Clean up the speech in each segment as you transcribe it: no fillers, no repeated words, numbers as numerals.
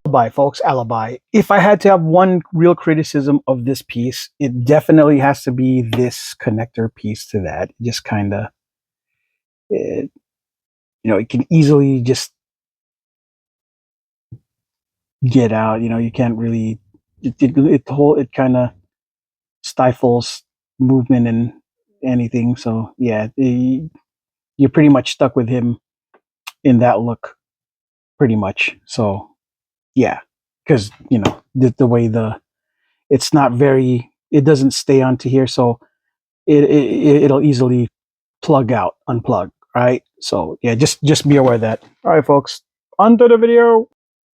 Alibi, folks, alibi. If I had to have one real criticism of this piece, it definitely has to be this connector piece to that. Just kind of, it, it can easily just get out. You can't really, it kind of stifles movement and anything. So yeah, you're pretty much stuck with him in that look, pretty much. So yeah, because the way it's not very, it doesn't stay onto here, so it'll easily unplug, right? So yeah, just be aware of that. All right, folks, onto the video.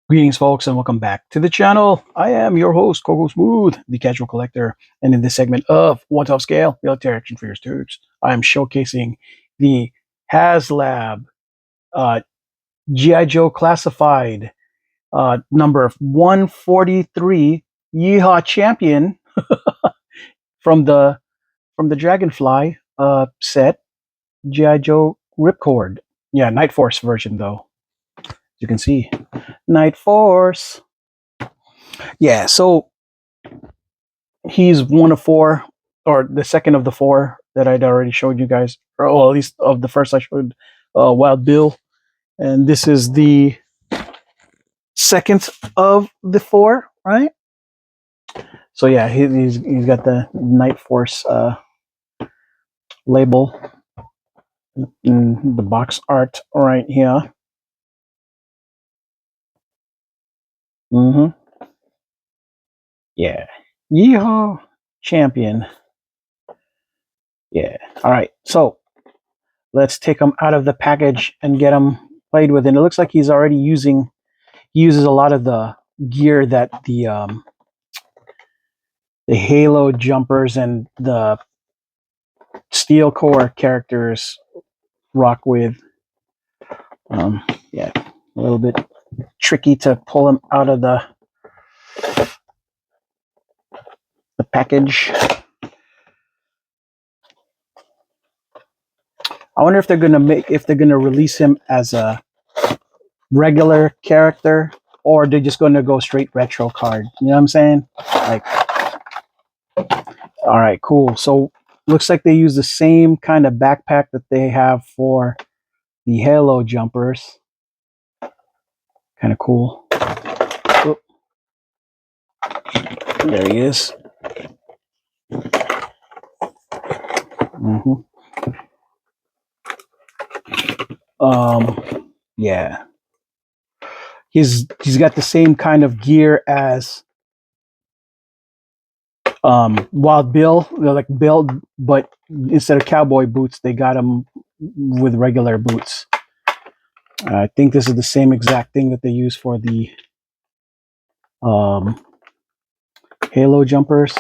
Greetings, folks, and welcome back to the channel. I am your host, Coco Smooth, the casual collector, and in this segment of 1/12 scale military action figures tubes, I am showcasing the Haslab GI Joe classified number 143 Yeehaw Champion from the Dragonfly set, GI Joe Ripcord. Yeah, Nightforce version though. As you can see, Nightforce. Yeah, so he's one of four, or the second of the four that I'd already showed you guys, or at least of the first I showed, Wild Bill, and this is the second of the four, right? So yeah, he's got the Nightforce label in the box art right here. Yeah. Yeehaw Champion. Yeah. All right. So let's take him out of the package and get him played with. And it looks like he uses a lot of the gear that the Halo jumpers and the Steel Core characters rock with. Yeah, a little bit tricky to pull him out of the package. I wonder if they're gonna release him as a regular character, or they're just gonna go straight retro card. You know what I'm saying? Like, all right, cool. So looks like they use the same kind of backpack that they have for the Halo jumpers. Kind of cool. Oh, there he is. Yeah, he's got the same kind of gear as Wild Bill. They're like Bill, but instead of cowboy boots, they got him with regular boots. I think this is the same exact thing that they use for the Halo jumpers.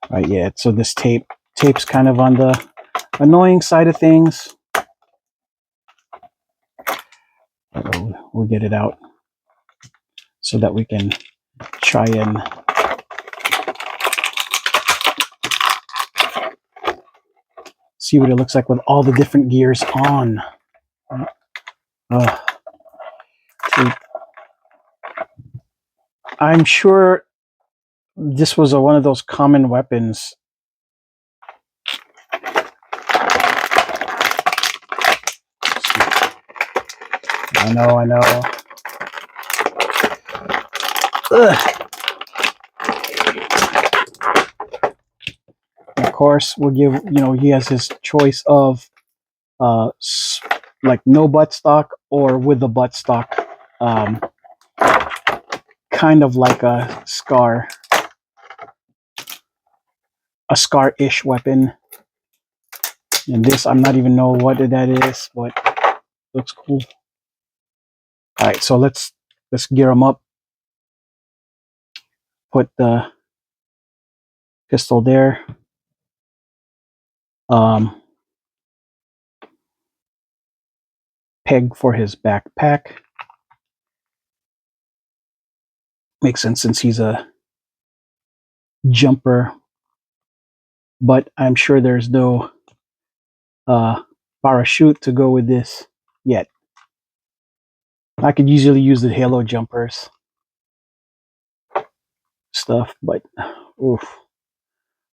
Right, yeah. So this tape's kind of on the annoying side of things. We'll get it out so that we can try and see what it looks like with all the different gears on. I'm sure this was one of those common weapons. I know. Ugh. Of course, we'll give, he has his choice of like no buttstock or with the buttstock, kind of like a scar-ish weapon. And this, I'm not even know what that is, but looks cool. All right, so let's gear him up. Put the pistol there. Peg for his backpack. Makes sense since he's a jumper but I'm sure there's no parachute to go with this yet. I could usually use the halo jumpers stuff, but oof,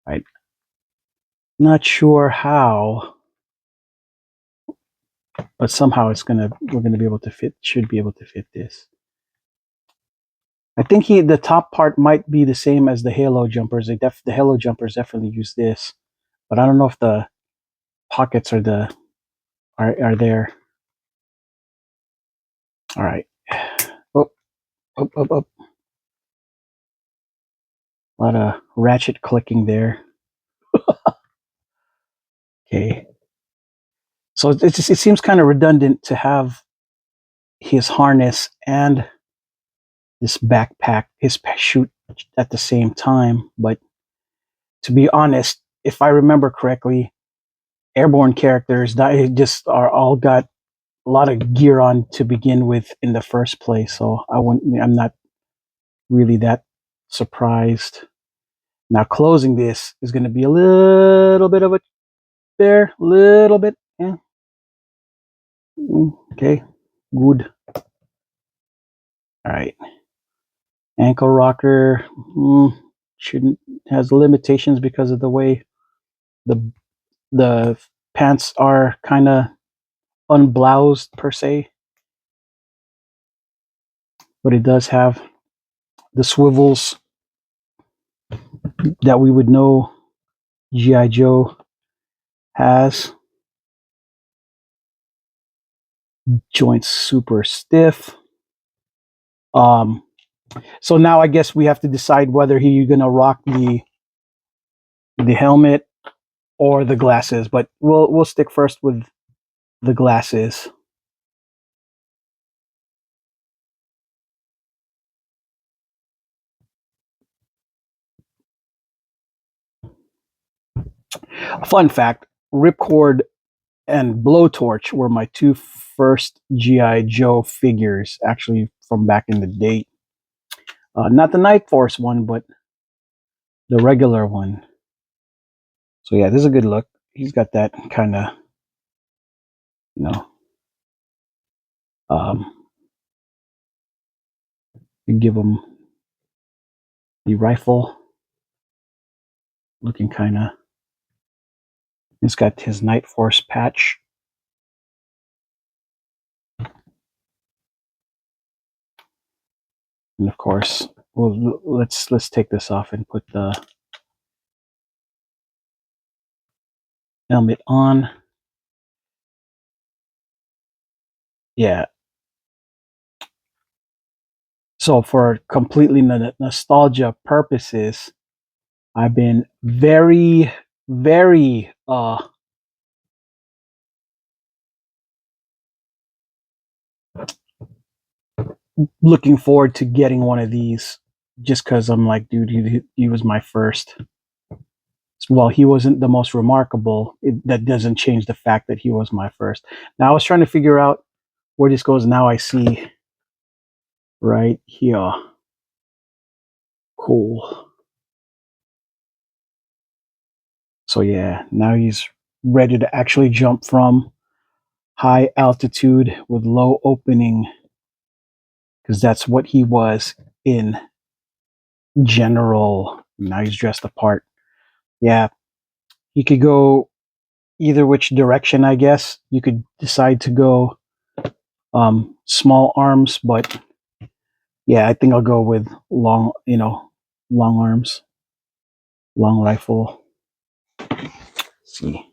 I'm not sure how, but somehow we're gonna be able to fit, should be able to fit this. I think the top part might be the same as the halo jumpers. The halo jumpers definitely use this, but I don't know if the pockets are there. All right. Oh, up. A lot of ratchet clicking there. Okay. So it seems kind of redundant to have his harness and this backpack, his chute at the same time. But to be honest, if I remember correctly, airborne characters that just are all got a lot of gear on to begin with in the first place. So I'm not really that surprised. Now closing this is going to be a little bit of a little bit. Yeah. Okay. Good. All right. Ankle rocker shouldn't has limitations because of the way the the pants are kind of unbloused per se, but it does have the swivels that we would know GI Joe has. Joints super stiff. So now I guess we have to decide whether he's gonna rock the helmet or the glasses, but we'll stick first with the glasses. Fun fact: Ripcord and Blowtorch were my two first GI Joe figures, actually from back in the day. Not the Nightforce one, but the regular one. So yeah, this is a good look. He's got that kind of, you know, you give him the rifle looking kind of. He's got his Nightforce patch. And of course, well, let's take this off and put the helmet on. Yeah. So for completely nostalgia purposes, I've been very, very looking forward to getting one of these, just because I'm like, dude, he was my first. Well, he wasn't the most remarkable. That doesn't change the fact that he was my first. Now I was trying to figure out where this goes. Now I see right here. Cool. So yeah, now he's ready to actually jump from high altitude with low opening, because that's what he was in general. Now he's dressed apart. Yeah, he could go either which direction, I guess. You could decide to go small arms, but yeah, I think I'll go with long arms, long rifle. Let's see,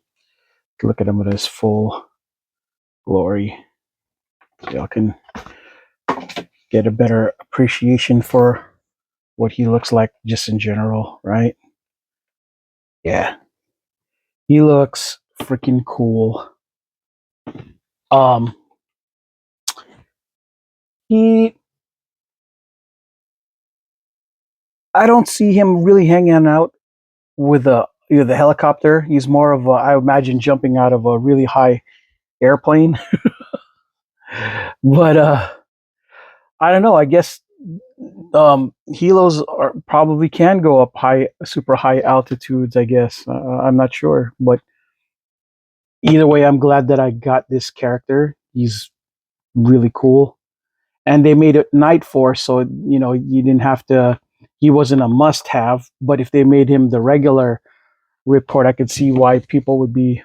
look at him with his full glory. So y'all can get a better appreciation for what he looks like just in general, right? Yeah, he looks freaking cool. Um, he, I don't see him really hanging out with the helicopter. He's more of I imagine jumping out of a really high airplane. But I don't know. I guess helos are probably can go up high, super high altitudes, I guess. I'm not sure, but either way, I'm glad that I got this character. He's really cool, and they made it Nightforce, so you didn't have to. He wasn't a must-have, but if they made him the regular Ripcord, I could see why people would be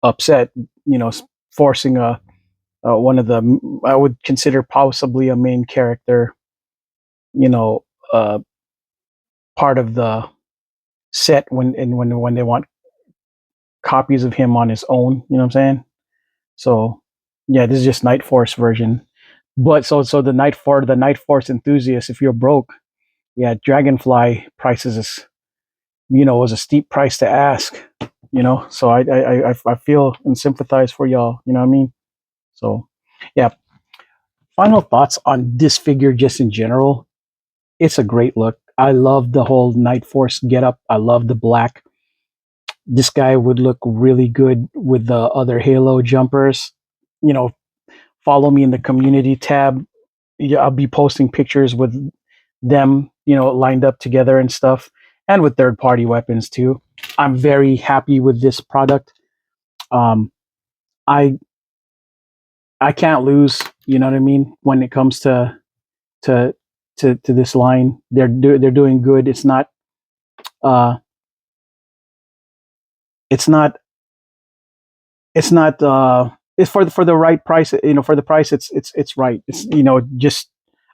upset. Forcing a one of the, I would consider possibly a main character. You know, uh, part of the set when they want copies of him on his own. You know what I'm saying? So yeah, this is just Nightforce version. But so the Nightforce enthusiast, if you're broke, yeah, Dragonfly prices is was a steep price to ask. So I feel and sympathize for y'all. You know what I mean? So yeah. Final thoughts on this figure just in general. It's a great look. I love the whole Nightforce getup. I love the black. This guy would look really good with the other Halo jumpers. You know, follow me in the community tab. Yeah, I'll be posting pictures with them, lined up together and stuff, and with third party weapons too. I'm very happy with this product. Um, I I can't lose. You know what I mean? When it comes to to this line, they're doing good. Uh, it's not it's not it's for the right price. For the price, it's right. It's just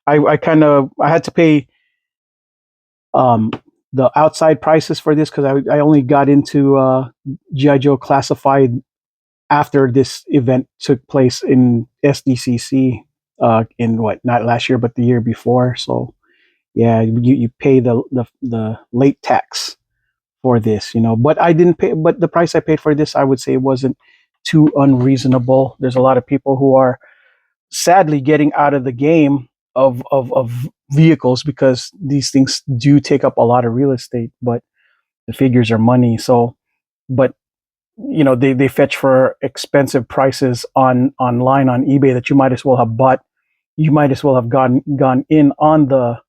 I had to pay um the outside prices for this because I only got into GI Joe Classified after this event took place in SDCC in what, not last year but the year before. So yeah, you pay the late tax for this, but I didn't pay, but the price I paid for this, I would say, wasn't too unreasonable. There's a lot of people who are sadly getting out of the game of vehicles because these things do take up a lot of real estate, but the figures are money. So, but they fetch for expensive prices online on eBay that you might as well have bought. You might as well have gone in on the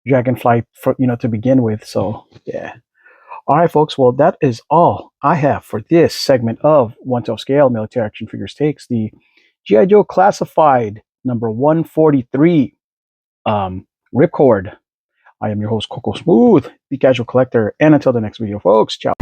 Dragonfly for to begin with. So yeah. All right, folks. Well, that is all I have for this segment of One to Scale Military Action Figures Takes, the GI Joe Classified number 143 Ripcord. I am your host, Coco Smooth, the Casual Collector, and until the next video, folks. Ciao.